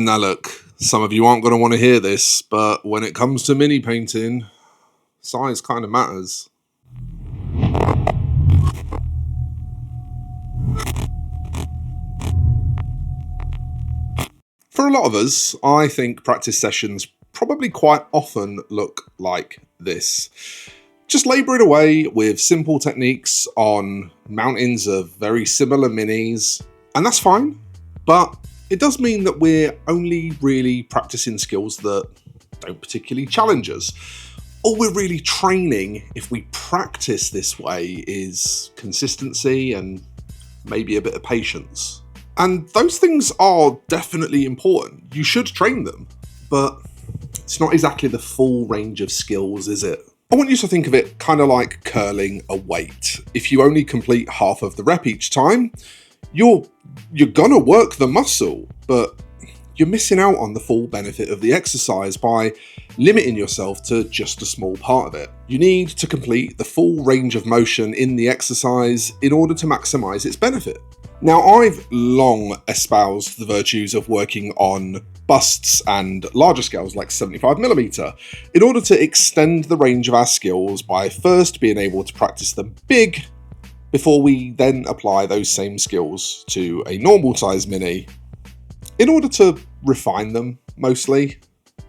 Now look, some of you aren't going to want to hear this, but when it comes to mini painting, size kind of matters. For a lot of us, I think practice sessions probably quite often look like this. Just labouring away with simple techniques on mountains of very similar minis, and that's fine, but it does mean that we're only really practicing skills that don't particularly challenge us. All we're really training, if we practice this way, is consistency and maybe a bit of patience. And those things are definitely important. You should train them, but it's not exactly the full range of skills, is it? I want you to think of it kind of like curling a weight. If you only complete half of the rep each time, you're gonna work the muscle, but you're missing out on the full benefit of the exercise by limiting yourself to just a small part of it. You need to complete the full range of motion in the exercise in order to maximize its benefit. Now, I've long espoused the virtues of working on busts and larger scales like 75mm in order to extend the range of our skills by first being able to practice them big before we then apply those same skills to a normal size mini in order to refine them mostly.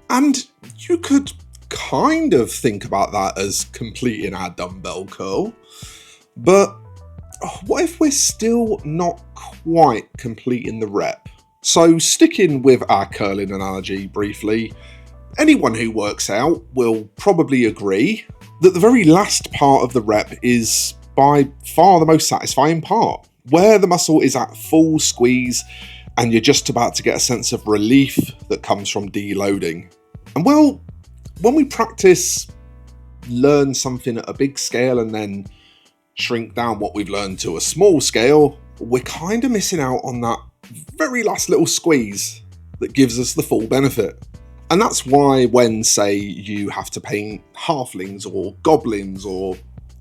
And you could kind of think about that as completing our dumbbell curl, but what if we're still not quite completing the rep? So sticking with our curling analogy briefly, anyone who works out will probably agree that the very last part of the rep is by far the most satisfying part, where the muscle is at full squeeze and you're just about to get a sense of relief that comes from deloading. And well, when we practice, learn something at a big scale and then shrink down what we've learned to a small scale, we're kind of missing out on that very last little squeeze that gives us the full benefit. And that's why when, say, you have to paint halflings or goblins or,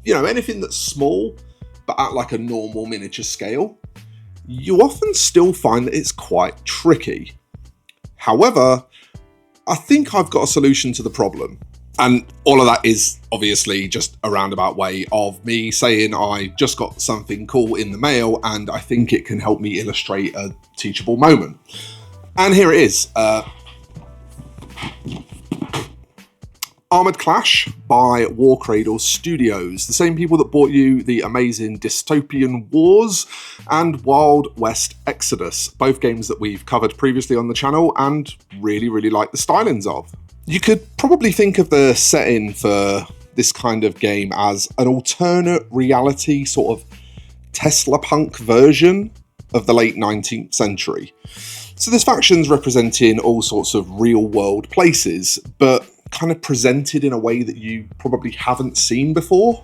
anything that's small, but at like a normal miniature scale, you often still find that it's quite tricky. However, I think I've got a solution to the problem. And all of that is obviously just a roundabout way of me saying I just got something cool in the mail and I think it can help me illustrate a teachable moment. And here it is. Armoured Clash by Warcradle Studios, the same people that brought you the amazing Dystopian Wars and Wild West Exodus, both games that we've covered previously on the channel and really, really like the stylings of. You could probably think of the setting for this kind of game as an alternate reality sort of Tesla punk version of the late 19th century. So there's factions representing all sorts of real world places, but kind of presented in a way that you probably haven't seen before.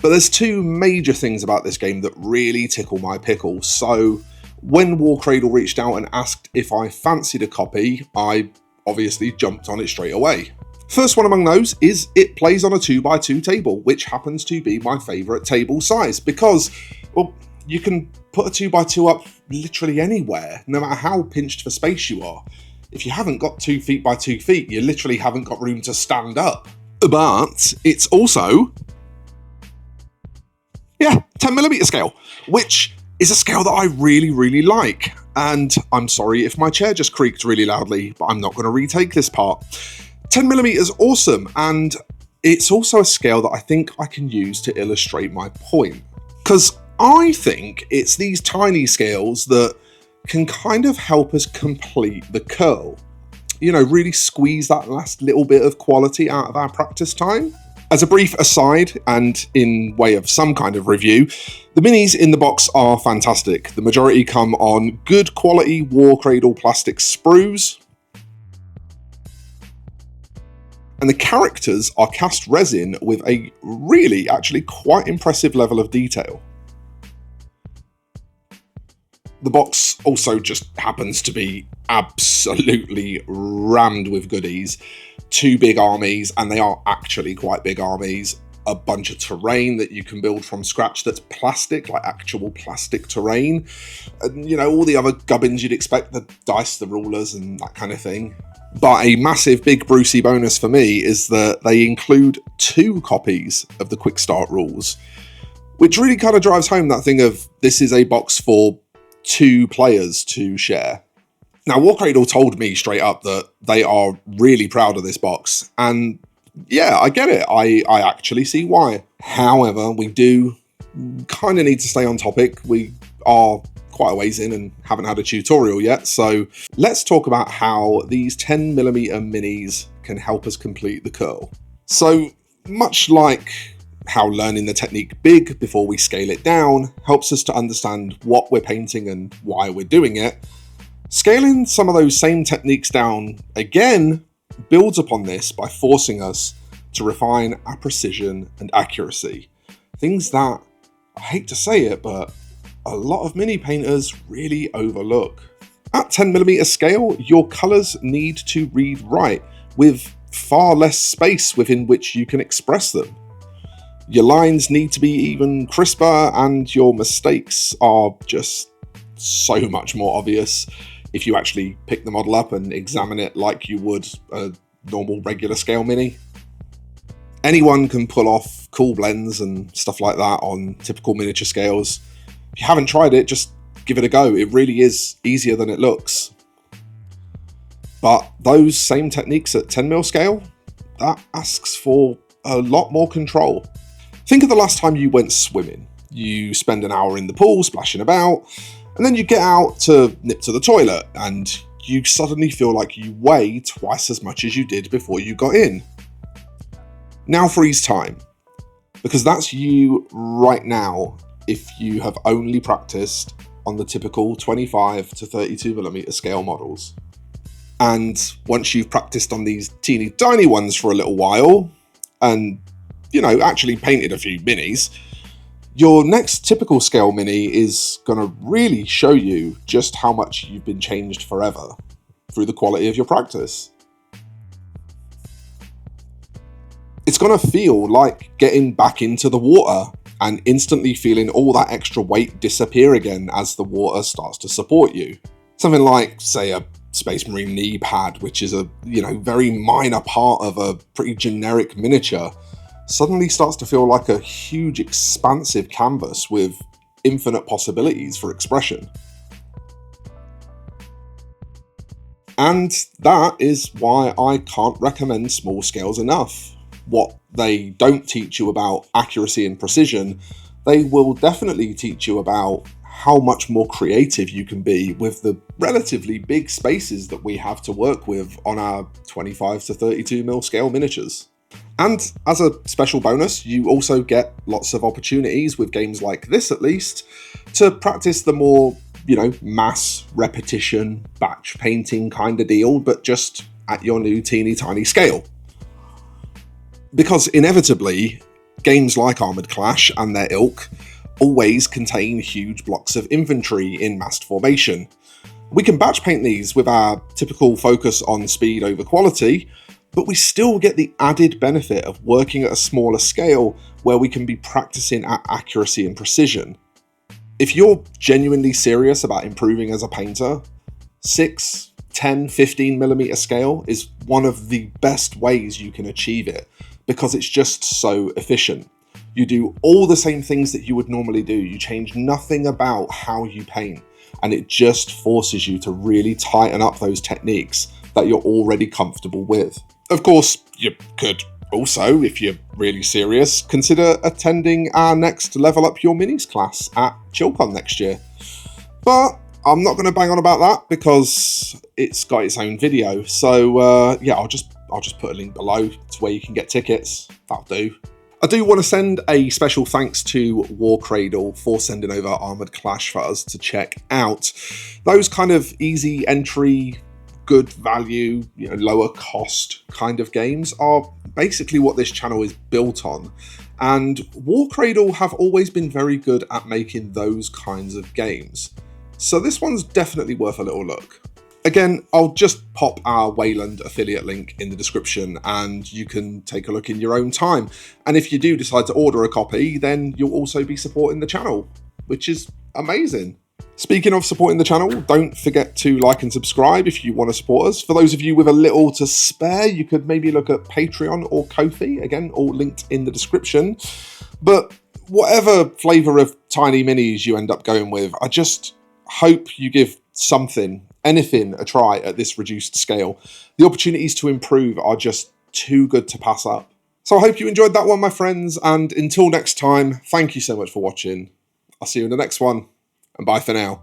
But there's two major things about this game that really tickle my pickle. So when Warcradle reached out and asked if I fancied a copy, I obviously jumped on it straight away. First one among those is it plays on a 2x2 table, which happens to be my favourite table size because, well, you can put a 2x2 up literally anywhere, no matter how pinched for space you are. If you haven't got 2 feet by 2 feet, you literally haven't got room to stand up. But it's also, 10mm scale, which is a scale that I really, really like. And I'm sorry if my chair just creaked really loudly, but I'm not going to retake this part. 10mm is awesome, and it's also a scale that I think I can use to illustrate my point. Because I think it's these tiny scales that can kind of help us complete the curl. Really squeeze that last little bit of quality out of our practice time. As a brief aside, and in way of some kind of review, the minis in the box are fantastic. The majority come on good quality Warcradle plastic sprues. And the characters are cast resin with a really, actually quite impressive level of detail. The box also just happens to be absolutely rammed with goodies. 2 big armies, and they are actually quite big armies. a bunch of terrain that you can build from scratch that's plastic, like actual plastic terrain. And, you know, all the other gubbins you'd expect, the dice, the rulers, and that kind of thing. But a massive big Brucey bonus for me is that they include 2 copies of the Quick Start rules, which really kind of drives home that thing of this is a box for 2 players to share. Now, Warcradle told me straight up that they are really proud of this box, and yeah, I get it. I actually see why. However, we do kind of need to stay on topic. We are quite a ways in and haven't had a tutorial yet, so let's talk about how these 10mm minis can help us complete the curl. So, much like how learning the technique big before we scale it down helps us to understand what we're painting and why we're doing it, scaling some of those same techniques down again builds upon this by forcing us to refine our precision and accuracy. Things that, I hate to say it, but a lot of mini painters really overlook. At 10mm scale, your colours need to read right, with far less space within which you can express them. Your lines need to be even crisper, and your mistakes are just so much more obvious if you actually pick the model up and examine it like you would a normal regular scale mini. Anyone can pull off cool blends and stuff like that on typical miniature scales. If you haven't tried it, just give it a go. It really is easier than it looks. But those same techniques at 10mm scale, that asks for a lot more control. Think of the last time you went swimming. You spend an hour in the pool splashing about, and then you get out to nip to the toilet, and you suddenly feel like you weigh twice as much as you did before you got in. Now freeze time, because that's you right now if you have only practiced on the typical 25 to 32mm scale models. And once you've practiced on these teeny tiny ones for a little while, and, you know, actually painted a few minis, your next typical scale mini is going to really show you just how much you've been changed forever through the quality of your practice. It's going to feel like getting back into the water and instantly feeling all that extra weight disappear again as the water starts to support you. Something like, say, a Space Marine knee pad, which is a, very minor part of a pretty generic miniature, suddenly starts to feel like a huge expansive canvas with infinite possibilities for expression. And that is why I can't recommend small scales enough. What they don't teach you about accuracy and precision, they will definitely teach you about how much more creative you can be with the relatively big spaces that we have to work with on our 25 to 32mm scale miniatures. And as a special bonus, you also get lots of opportunities with games like this, at least, to practice the more, mass repetition, batch painting kind of deal, but just at your new teeny tiny scale. Because inevitably, games like Armoured Clash and their ilk always contain huge blocks of infantry in massed formation. We can batch paint these with our typical focus on speed over quality, but we still get the added benefit of working at a smaller scale where we can be practicing at accuracy and precision. If you're genuinely serious about improving as a painter, 6, 10, 15mm scale is one of the best ways you can achieve it, because it's just so efficient. You do all the same things that you would normally do. You change nothing about how you paint, and it just forces you to really tighten up those techniques that you're already comfortable with. Of course, you could also, if you're really serious, consider attending our next Level Up Your Minis class at ChillCon next year. But I'm not going to bang on about that because it's got its own video. So I'll just put a link below to where you can get tickets. That'll do. I do want to send a special thanks to Warcradle for sending over Armoured Clash for us to check out. Those kind of easy entry, good value, lower cost kind of games are basically what this channel is built on. And Warcradle have always been very good at making those kinds of games. So this one's definitely worth a little look. Again, I'll just pop our Wayland affiliate link in the description and you can take a look in your own time. And if you do decide to order a copy, then you'll also be supporting the channel, which is amazing. Speaking of supporting the channel, don't forget to like and subscribe if you want to support us. For those of you with a little to spare, you could maybe look at Patreon or Ko-fi, again, all linked in the description. But whatever flavour of tiny minis you end up going with, I just hope you give anything a try at this reduced scale. The opportunities to improve are just too good to pass up. So I hope you enjoyed that one, my friends, and until next time, thank you so much for watching. I'll see you in the next one, and bye for now.